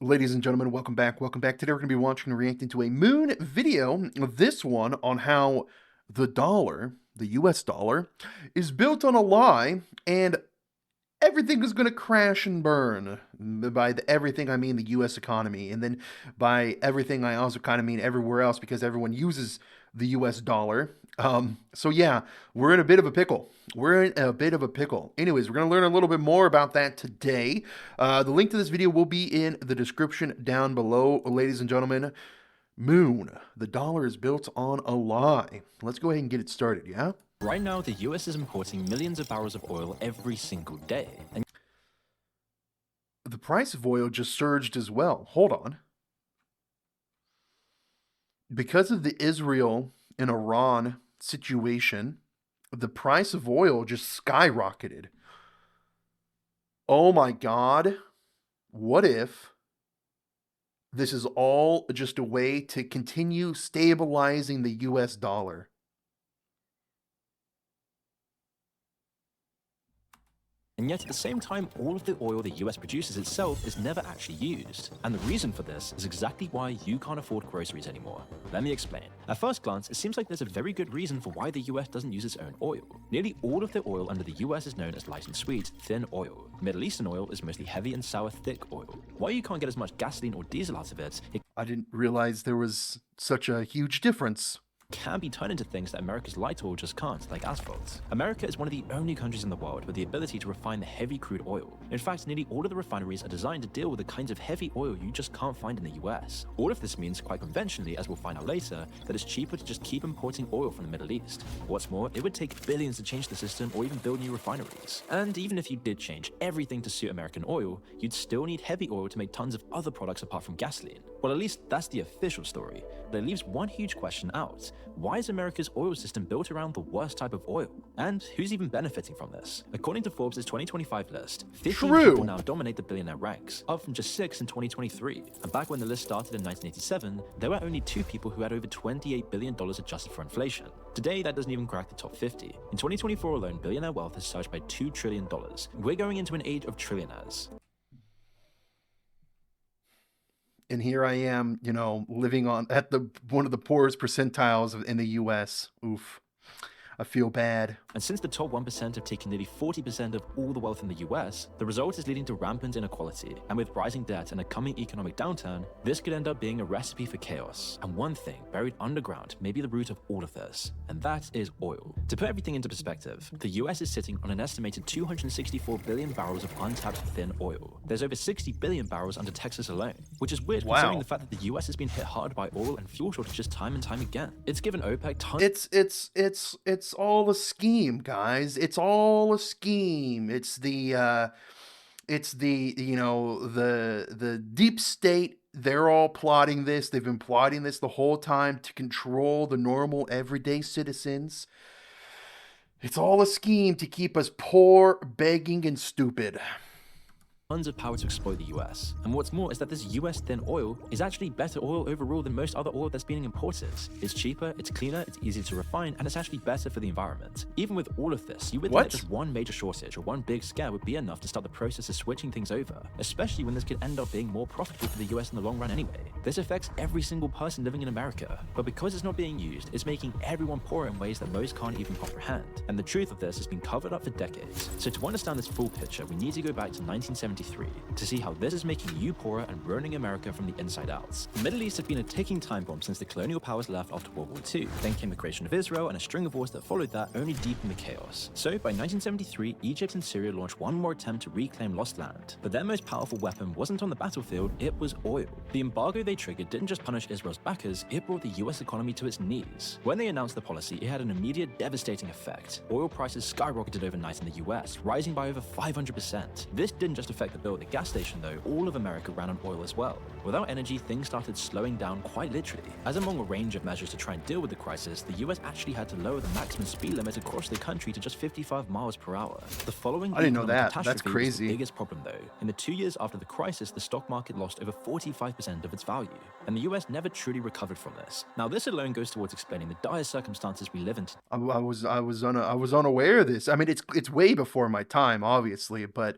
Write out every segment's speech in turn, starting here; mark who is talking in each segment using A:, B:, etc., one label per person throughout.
A: Ladies and gentlemen, welcome back. Welcome back. Today we're going to be watching and reacting to a moon video. This one on how the dollar, the US dollar, is built on a lie and everything is going to crash and burn. By everything, I mean the US economy. And then by everything, I also kind of mean everywhere else because everyone uses the US dollar. So yeah, we're in a bit of a pickle. We're in a bit of a pickle. Anyways, we're going to learn a little bit more about that today. The link to this video will be in the description down below, ladies and gentlemen. Moon, the dollar is built on a lie. Let's go ahead and get it started, yeah?
B: Right now, the US is importing millions of barrels of oil every single day. And
A: The price of oil just surged as well. Hold on. Because of the Israel and Iran situation, the price of oil just skyrocketed. Oh my God. What if this is all just a way to continue stabilizing the US dollar?
B: yet at the same time, all of the oil the US produces itself is never actually used. And the reason for this is exactly why you can't afford groceries anymore. Let me explain. At first glance, it seems like there's a very good reason for why the US doesn't use its own oil. Nearly all of the oil under the US is known as light and sweet, thin oil. Middle Eastern oil is mostly heavy and sour, thick oil. While you can't get as much gasoline or diesel out of it, it
A: I didn't realize there was such a huge difference.
B: can be turned into things that America's light oil just can't, like asphalt. America is one of the only countries in the world with the ability to refine the heavy crude oil. In fact, nearly all of the refineries are designed to deal with the kinds of heavy oil you just can't find in the US. All of this means, quite conventionally, as we'll find out later, that it's cheaper to just keep importing oil from the Middle East. What's more, it would take billions to change the system or even build new refineries. And even if you did change everything to suit American oil, you'd still need heavy oil to make tons of other products apart from gasoline. Well, at least that's the official story. But it leaves one huge question out. Why is America's oil system built around the worst type of oil? And who's even benefiting from this? According to Forbes' 2025 list, 15 people now dominate the billionaire ranks, up from just 6 in 2023. And back when the list started in 1987, there were only 2 people who had over $28 billion adjusted for inflation. Today, that doesn't even crack the top 50. In 2024 alone, billionaire wealth has surged by $2 trillion. We're going into an age of trillionaires.
A: And here I am, living on at the one of the poorest percentiles in the US. Oof. I feel bad.
B: And since the top 1% have taken nearly 40% of all the wealth in the US, the result is leading to rampant inequality. And with rising debt and a coming economic downturn, this could end up being a recipe for chaos. And one thing buried underground may be the root of all of this, and that is oil. To put everything into perspective, the US is sitting on an estimated 264 billion barrels of untapped thin oil. There's over 60 billion barrels under Texas alone, which is weird considering the fact that the US has been hit hard by oil and fuel shortages time and time again. It's given OPEC tons.
A: It's all a scheme, guys. It's all a scheme. It's the the deep state. They're all plotting this. They've been plotting this the whole time to control the normal everyday citizens. It's all a scheme to keep us poor, begging, and stupid.
B: Tons of power to exploit the US. And what's more is that this US thin oil is actually better oil overall than most other oil that's being imported. It's cheaper, it's cleaner, it's easier to refine, and it's actually better for the environment. Even with all of this, you would think that just one major shortage or one big scare would be enough to start the process of switching things over, especially when this could end up being more profitable for the US in the long run anyway. This affects every single person living in America, but because it's not being used, it's making everyone poorer in ways that most can't even comprehend. And the truth of this has been covered up for decades. So to understand this full picture, we need to go back to 1973 to see how this is making you poorer and ruining America from the inside out. The Middle East had been a ticking time bomb since the colonial powers left after World War II. Then came the creation of Israel and a string of wars that followed that, only deepened the chaos. So by 1973, Egypt and Syria launched one more attempt to reclaim lost land. But their most powerful weapon wasn't on the battlefield, it was oil. The embargo they triggered didn't just punish Israel's backers, it brought the US economy to its knees. When they announced the policy, it had an immediate devastating effect. Oil prices skyrocketed overnight in the US, rising by over 500%. This didn't just affect the bill at the gas station though, all of America ran on oil as well. Without energy, things started slowing down quite literally. As among a range of measures to try and deal with the crisis, the US actually had to lower the maximum speed limit across the country to just 55 miles per hour. The following
A: I didn't know that.
B: catastrophe
A: That's crazy.
B: was the biggest problem though. In the 2 years after the crisis, the stock market lost over 45% of its value, and the US never truly recovered from this. Now this alone goes towards explaining the dire circumstances we live in today.
A: I was unaware of this. I mean, it's way before my time, obviously, but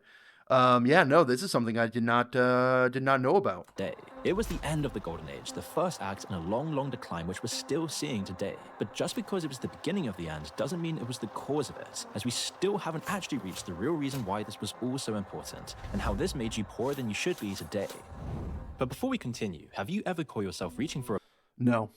A: Yeah, no, this is something I did not know about.
B: Day. It was the end of the Golden Age, the first act in a long, long decline which we're still seeing today. But just because it was the beginning of the end doesn't mean it was the cause of it, as we still haven't actually reached the real reason why this was all so important, and how this made you poorer than you should be today. But before we continue, have you ever caught yourself reaching for
A: No.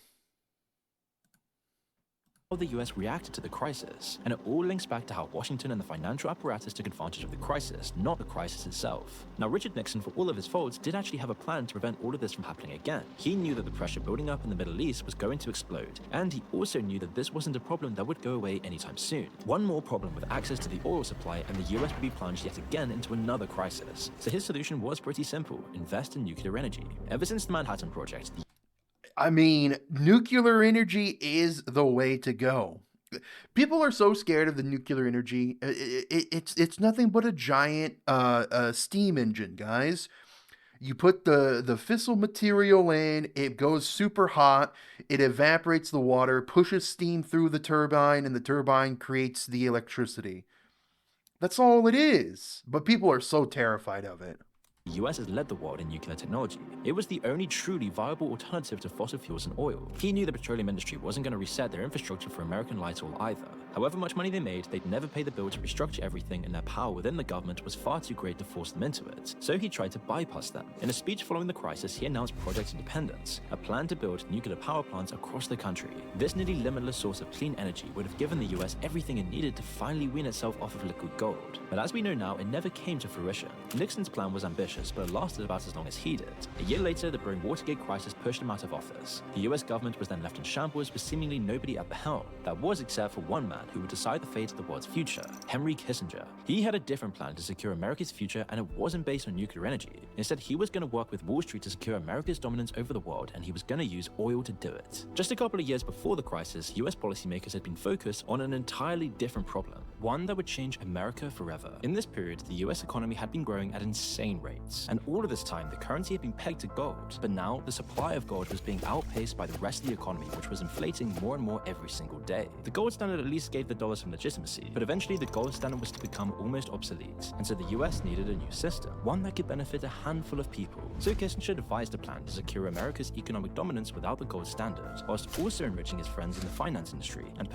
B: how the US reacted to the crisis? And it all links back to how Washington and the financial apparatus took advantage of the crisis, not the crisis itself. Now, Richard Nixon, for all of his faults, did actually have a plan to prevent all of this from happening again. He knew that the pressure building up in the Middle East was going to explode, and he also knew that this wasn't a problem that would go away anytime soon. One more problem with access to the oil supply, and the US would be plunged yet again into another crisis. So his solution was pretty simple: invest in nuclear energy. Ever since the Manhattan Project,
A: I mean, nuclear energy is the way to go. People are so scared of the nuclear energy. It's nothing but a giant steam engine, guys. You put the fissile material in, it goes super hot, it evaporates the water, pushes steam through the turbine, and the turbine creates the electricity. That's all it is. But people are so terrified of it.
B: the US has led the world in nuclear technology. It was the only truly viable alternative to fossil fuels and oil. He knew the petroleum industry wasn't going to reset their infrastructure for American light oil either. However much money they made, they'd never pay the bill to restructure everything, and their power within the government was far too great to force them into it. So he tried to bypass them. In a speech following the crisis, he announced Project Independence, a plan to build nuclear power plants across the country. This nearly limitless source of clean energy would have given the US everything it needed to finally wean itself off of liquid gold. But as we know now, it never came to fruition. Nixon's plan was ambitious, but it lasted about as long as he did. A year later, the brewing Watergate crisis pushed him out of office. The US government was then left in shambles with seemingly nobody at the helm. That was except for one man who would decide the fate of the world's future: Henry Kissinger. He had a different plan to secure America's future, and it wasn't based on nuclear energy. Instead, he was going to work with Wall Street to secure America's dominance over the world, and he was going to use oil to do it. Just a couple of years before the crisis, US policymakers had been focused on an entirely different problem, one that would change America forever. In this period, the US economy had been growing at insane rates, and all of this time, the currency had been pegged to gold. But now, the supply of gold was being outpaced by the rest of the economy, which was inflating more and more every single day. The gold standard at least gave the dollar some legitimacy, but eventually the gold standard was to become almost obsolete, and so the US needed a new system, one that could benefit a handful of people. So Kissinger devised a plan to secure America's economic dominance without the gold standard, whilst also enriching his friends in the finance industry and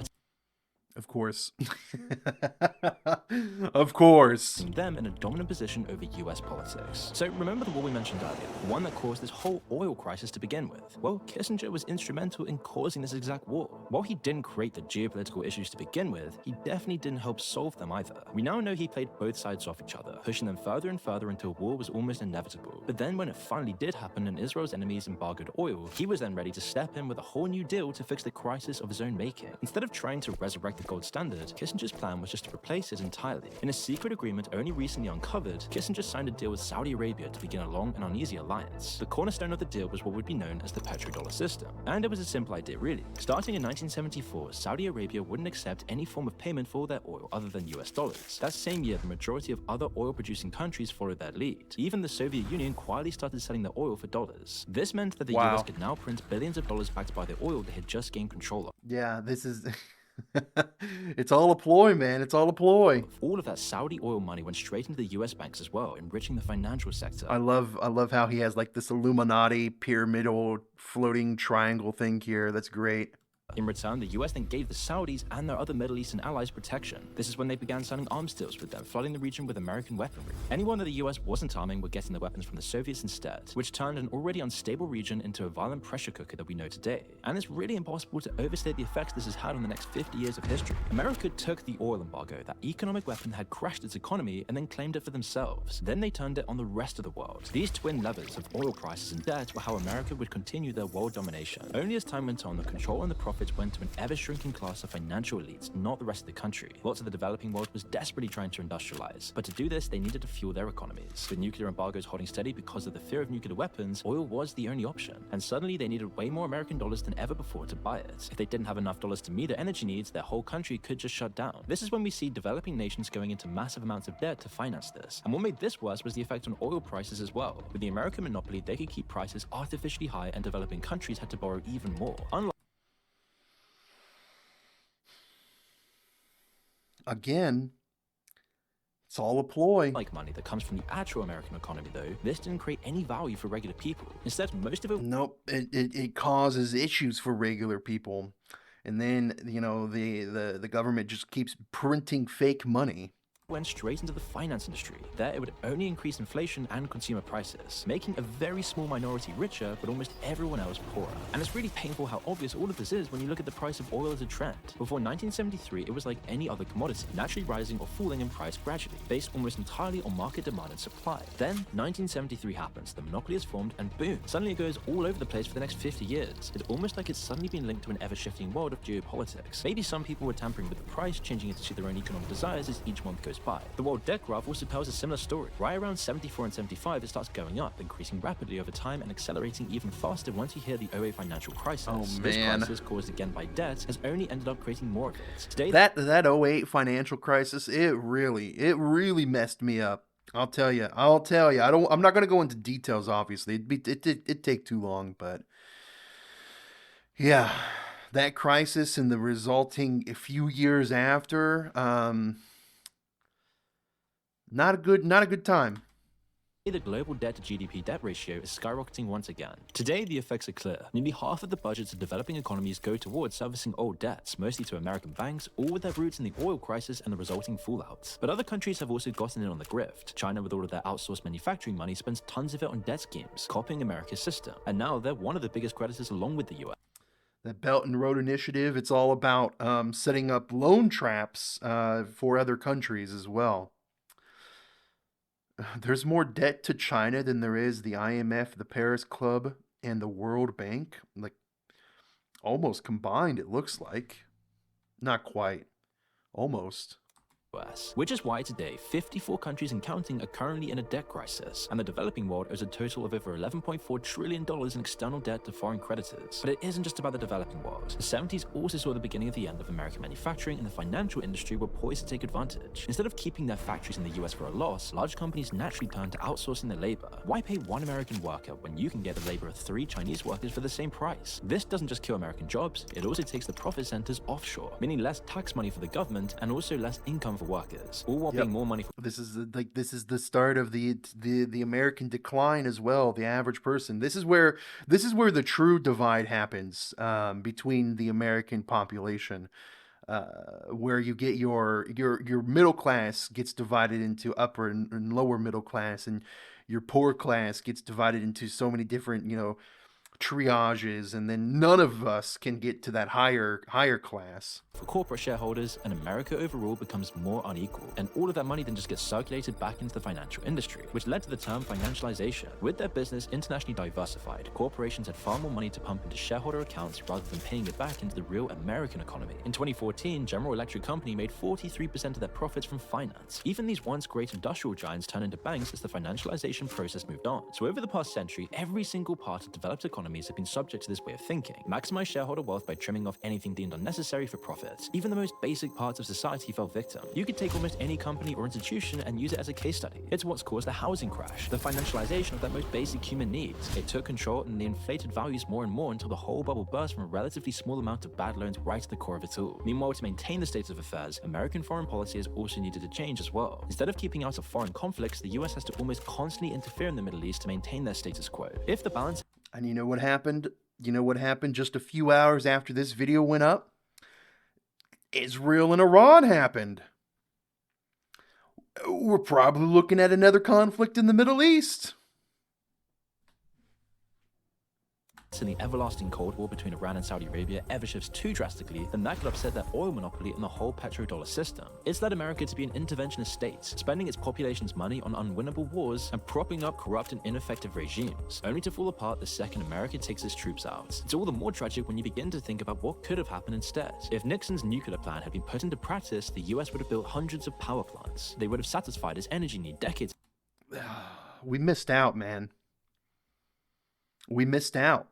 A: Of course. Of course.
B: them in a dominant position over US politics. So remember the war we mentioned earlier, the one that caused this whole oil crisis to begin with? Well, Kissinger was instrumental in causing this exact war. While he didn't create the geopolitical issues to begin with, he definitely didn't help solve them either. We now know he played both sides off each other, pushing them further and further until war was almost inevitable. But then when it finally did happen and Israel's enemies embargoed oil, he was then ready to step in with a whole new deal to fix the crisis of his own making. Instead of trying to resurrect the gold standard, Kissinger's plan was just to replace it entirely. In a secret agreement only recently uncovered, Kissinger signed a deal with Saudi Arabia to begin a long and uneasy alliance. The cornerstone of the deal was what would be known as the petrodollar system. And it was a simple idea really. Starting in 1974, Saudi Arabia wouldn't accept any form of payment for their oil other than US dollars. That same year, the majority of other oil-producing countries followed their lead. Even the Soviet Union quietly started selling their oil for dollars. This meant that the US could now print billions of dollars backed by the oil they had just gained control of.
A: Yeah, this is... It's all a ploy, man. It's all a ploy.
B: All of that Saudi oil money went straight into the US banks as well, enriching the financial sector.
A: I love how he has like this Illuminati pyramidal floating triangle thing here. That's great.
B: In return, the US then gave the Saudis and their other Middle Eastern allies protection. This is when they began signing arms deals with them, flooding the region with American weaponry. Anyone that the US wasn't arming were getting the weapons from the Soviets instead, which turned an already unstable region into a violent pressure cooker that we know today. And it's really impossible to overstate the effects this has had on the next 50 years of history. America took the oil embargo, that economic weapon that had crashed its economy, and then claimed it for themselves. Then they turned it on the rest of the world. These twin levers of oil prices and debt were how America would continue their world domination. Only as time went on, the control and the profits went to an ever-shrinking class of financial elites, not the rest of the country. Lots of the developing world was desperately trying to industrialize, but to do this, they needed to fuel their economies. With nuclear embargoes holding steady because of the fear of nuclear weapons, oil was the only option, and suddenly they needed way more American dollars than ever before to buy it. If they didn't have enough dollars to meet their energy needs, their whole country could just shut down. This is when we see developing nations going into massive amounts of debt to finance this. And what made this worse was the effect on oil prices as well. With the American monopoly, they could keep prices artificially high, and developing countries had to borrow even more.
A: Again, It's all a ploy.
B: Like money that comes from the actual American economy, though, this didn't create any value for regular people. Instead, most of it
A: Nope, it causes issues for regular people. And then, the government just keeps printing fake money.
B: went straight into the finance industry. There, it would only increase inflation and consumer prices, making a very small minority richer, but almost everyone else poorer. And it's really painful how obvious all of this is when you look at the price of oil as a trend. Before 1973, it was like any other commodity, naturally rising or falling in price gradually, based almost entirely on market demand and supply. Then, 1973 happens, the monopoly is formed, and boom, suddenly it goes all over the place for the next 50 years. It's almost like it's suddenly been linked to an ever-shifting world of geopolitics. Maybe some people were tampering with the price, changing it to suit their own economic desires as each month goes by. The world debt graph also tells a similar story. Right around 74 and 75, it starts going up, increasing rapidly over time and accelerating even faster once you hear the '08 financial crisis.
A: Oh,
B: This
A: man.
B: crisis, caused again by debt, has only ended up creating more of it. Today,
A: That '08 financial crisis, it really messed me up. I'll tell you. I'm not going to go into details, obviously. It'd take too long, but yeah, that crisis and the resulting few years after, not a good time.
B: the global debt to GDP debt ratio is skyrocketing once again. Today, the effects are clear. Nearly half of the budgets of developing economies go towards servicing old debts, mostly to American banks, all with their roots in the oil crisis and the resulting fallout. But other countries have also gotten in on the grift. China, with all of their outsourced manufacturing money, spends tons of it on debt schemes, copying America's system. And now they're one of the biggest creditors along with the US.
A: That Belt and Road Initiative, it's all about setting up loan traps for other countries as well. There's more debt to China than there is the IMF, the Paris Club, and the World Bank. Like, almost combined, it looks like. Not quite. Almost.
B: Which is why today, 54 countries and counting are currently in a debt crisis, and the developing world owes a total of over $11.4 trillion in external debt to foreign creditors. But it isn't just about the developing world. The 70s also saw the beginning of the end of American manufacturing, and the financial industry were poised to take advantage. Instead of keeping their factories in the US for a loss, large companies naturally turned to outsourcing their labor. Why pay one American worker when you can get the labor of 3 Chinese workers for the same price? This doesn't just kill American jobs, it also takes the profit centers offshore, meaning less tax money for the government and also less income for workers, all while paying more money for
A: This is the start of the American decline as well. The average person. This is where the true divide happens between the American population, where you get your middle class gets divided into upper and lower middle class, and your poor class gets divided into so many different triages, and then none of us can get to that higher class.
B: for corporate shareholders, and America overall becomes more unequal. And all of that money then just gets circulated back into the financial industry, which led to the term financialization. With their business internationally diversified, corporations had far more money to pump into shareholder accounts rather than paying it back into the real American economy. In 2014, General Electric Company made 43% of their profits from finance. Even these once great industrial giants turned into banks as the financialization process moved on. So over the past century, every single part of developed economies have been subject to this way of thinking. Maximize shareholder wealth by trimming off anything deemed unnecessary for profit. Even the most basic parts of society fell victim. You could take almost any company or institution and use it as a case study. It's what's caused the housing crash, the financialization of that most basic human needs. It took control and they inflated values more and more until the whole bubble burst from a relatively small amount of bad loans right to the core of it all. Meanwhile, to maintain the state of affairs, American foreign policy has also needed to change as well. Instead of keeping out of foreign conflicts, the US has to almost constantly interfere in the Middle East to maintain their status quo. If the balance
A: And you know what happened? You know what happened just a few hours after this video went up? Israel and Iran happened. We're probably looking at another conflict in the Middle East.
B: in the everlasting Cold War between Iran and Saudi Arabia ever shifts too drastically, then that could upset their oil monopoly and the whole petrodollar system. It's led America to be an interventionist state, spending its population's money on unwinnable wars and propping up corrupt and ineffective regimes, only to fall apart the second America takes its troops out. It's all the more tragic when you begin to think about what could have happened instead. If Nixon's nuclear plan had been put into practice, the US would have built hundreds of power plants. They would have satisfied its energy need decades.
A: We missed out, man. We missed out.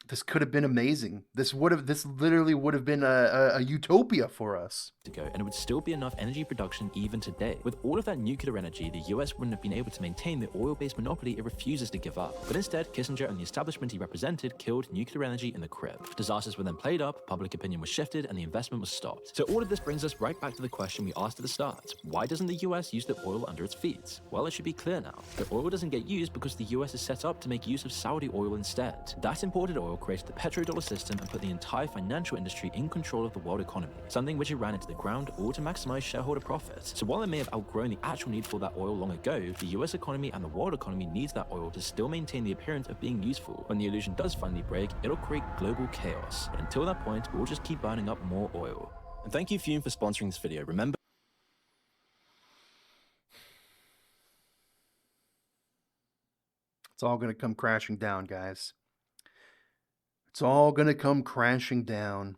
A: This could have been amazing. This literally would have been a utopia for us.
B: Ago, and it would still be enough energy production even today. With all of that nuclear energy, the US wouldn't have been able to maintain the oil-based monopoly it refuses to give up. But instead, Kissinger and the establishment he represented killed nuclear energy in the crib. Disasters were then played up, public opinion was shifted, and the investment was stopped. So all of this brings us right back to the question we asked at the start. Why doesn't the US use the oil under its feet? Well, it should be clear now. The oil doesn't get used because the US is set up to make use of Saudi oil instead. That imported oil created the petrodollar system and put the entire financial industry in control of the world economy, something which it ran into the ground, all to maximize shareholder profits. So while it may have outgrown the actual need for that oil long ago, the US economy and the world economy needs that oil to still maintain the appearance of being useful. When the illusion does finally break, it'll create global chaos. But until that point, we'll just keep burning up more oil. And thank you, Fume, for sponsoring this video. Remember,
A: It's all going to come crashing down, guys. It's all going to come crashing down.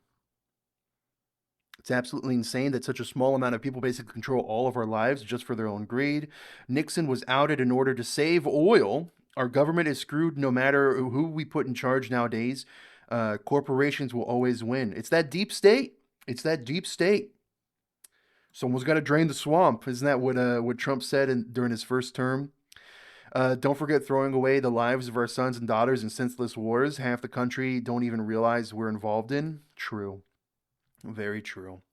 A: It's absolutely insane that such a small amount of people basically control all of our lives just for their own greed. Nixon was outed in order to save oil. Our government is screwed no matter who we put in charge nowadays. Corporations will always win. It's that deep state. It's that deep state. Someone's got to drain the swamp. Isn't that what Trump said during his first term? Don't forget throwing away the lives of our sons and daughters in senseless wars. Half the country don't even realize we're involved in. True. Very true.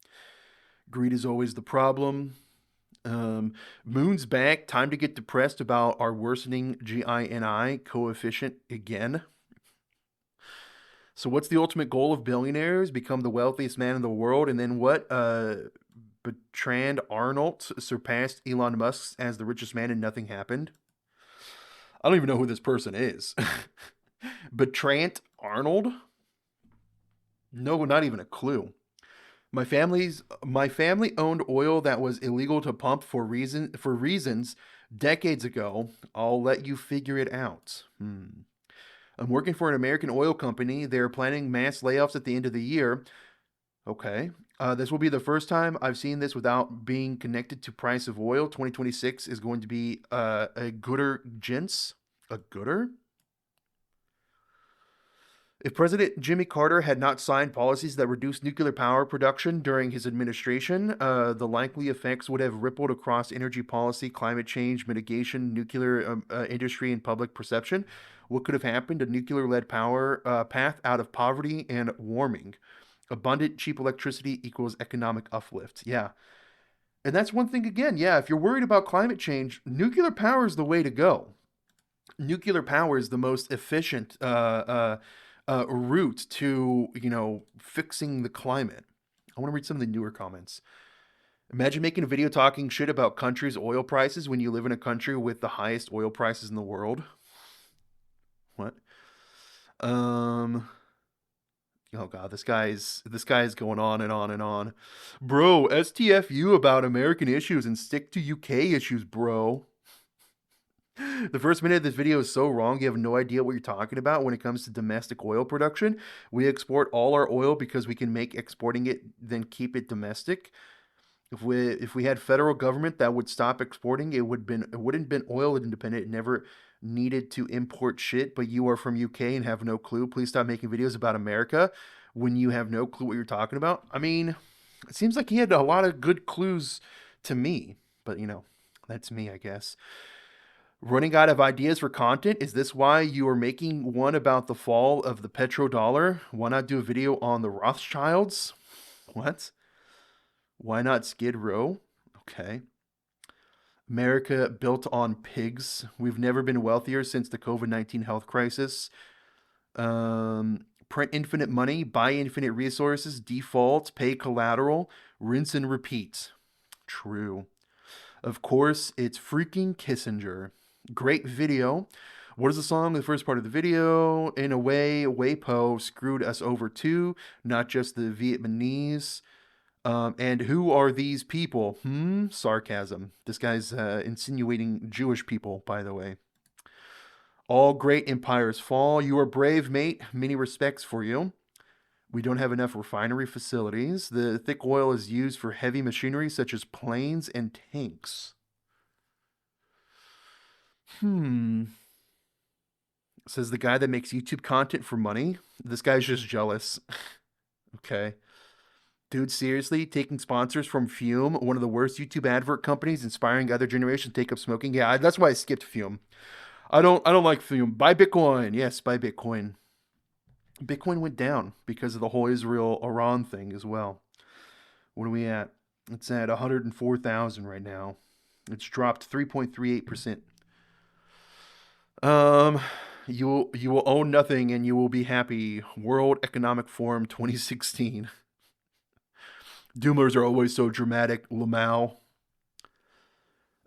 A: Greed is always the problem. Moon's back. Time to get depressed about our worsening GINI coefficient again. So what's the ultimate goal of billionaires? Become the wealthiest man in the world. And then what? Bertrand Arnault surpassed Elon Musk as the richest man and nothing happened. I don't even know who this person is. Bertrand Arnold? No, not even a clue. My family owned oil that was illegal to pump for reasons decades ago. I'll let you figure it out. I'm working for an American oil company. They're planning mass layoffs at the end of the year. Okay. This will be the first time I've seen this without being connected to price of oil. 2026 is going to be a gooder, gents. A gooder? If President Jimmy Carter had not signed policies that reduced nuclear power production during his administration, the likely effects would have rippled across energy policy, climate change, mitigation, nuclear industry, and public perception. What could have happened? A nuclear-led power path out of poverty and warming. Abundant, cheap electricity equals economic uplift. Yeah. And that's one thing again. Yeah, if you're worried about climate change, nuclear power is the way to go. Nuclear power is the most efficient route to, fixing the climate. I want to read some of the newer comments. Imagine making a video talking shit about countries' oil prices when you live in a country with the highest oil prices in the world. What? Oh god, this guy's going on and on and on. Bro, STFU about American issues and stick to UK issues, bro. The first minute of this video is so wrong. You have no idea what you're talking about when it comes to domestic oil production. We export all our oil because we can make exporting it, then keep it domestic. If we had federal government that would stop exporting, it wouldn't been oil independent. It never needed to import shit. But you are from UK and have no clue. Please stop making videos about America when you have no clue what you're talking about. I mean, it seems like he had a lot of good clues to me, but that's me, I guess. Running out of ideas for content? Is this why you are making one about the fall of the petrodollar? Why not do a video on the Rothschilds? What? Why not Skid Row? Okay. America built on pigs. We've never been wealthier since the COVID-19 health crisis. Print infinite money, buy infinite resources, default, pay collateral, rinse and repeat. True. Of course, it's freaking Kissinger. Great video. What is the song? The first part of the video. In a way, WAPO screwed us over too, not just the Vietnamese. And who are these people? Sarcasm. This guy's insinuating Jewish people, by the way. All great empires fall. You are brave, mate. Many respects for you. We don't have enough refinery facilities. The thick oil is used for heavy machinery such as planes and tanks. Says the guy that makes YouTube content for money. This guy's just jealous. Okay. Dude, seriously, taking sponsors from Fume, one of the worst YouTube advert companies, inspiring other generations to take up smoking. Yeah, that's why I skipped Fume. I don't like Fume. Buy Bitcoin. Yes, buy Bitcoin. Bitcoin went down because of the whole Israel-Iran thing as well. What are we at? It's at 104,000 right now. It's dropped 3.38%. Um, you will own nothing and you will be happy. World Economic Forum 2016. Doomers are always so dramatic. Lamau.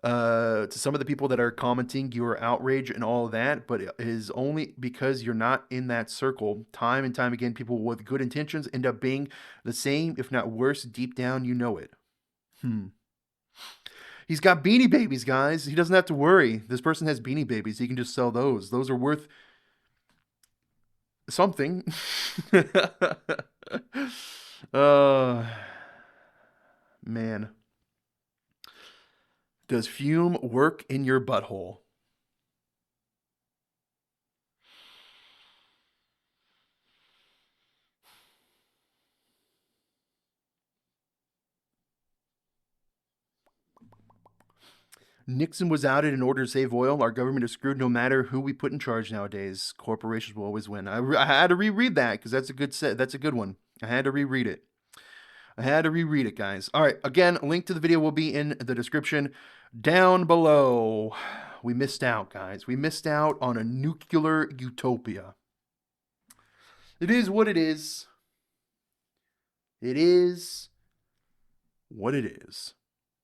A: To some of the people that are commenting, you are outraged and all of that, but it is only because you're not in that circle. Time and time again, people with good intentions end up being the same, if not worse. Deep down, you know it. He's got Beanie Babies, guys. He doesn't have to worry. This person has Beanie Babies. He can just sell those. Those are worth something. uh, man. Does Fume work in your butthole? Nixon was outed in order to save oil. Our government is screwed no matter who we put in charge nowadays. Corporations will always win. I had to reread that because that's a good set. That's a good one. I had to reread it. Guys. All right. Again, a link to the video will be in the description down below. We missed out, guys. We missed out on a nuclear utopia. It is what it is. It is what it is.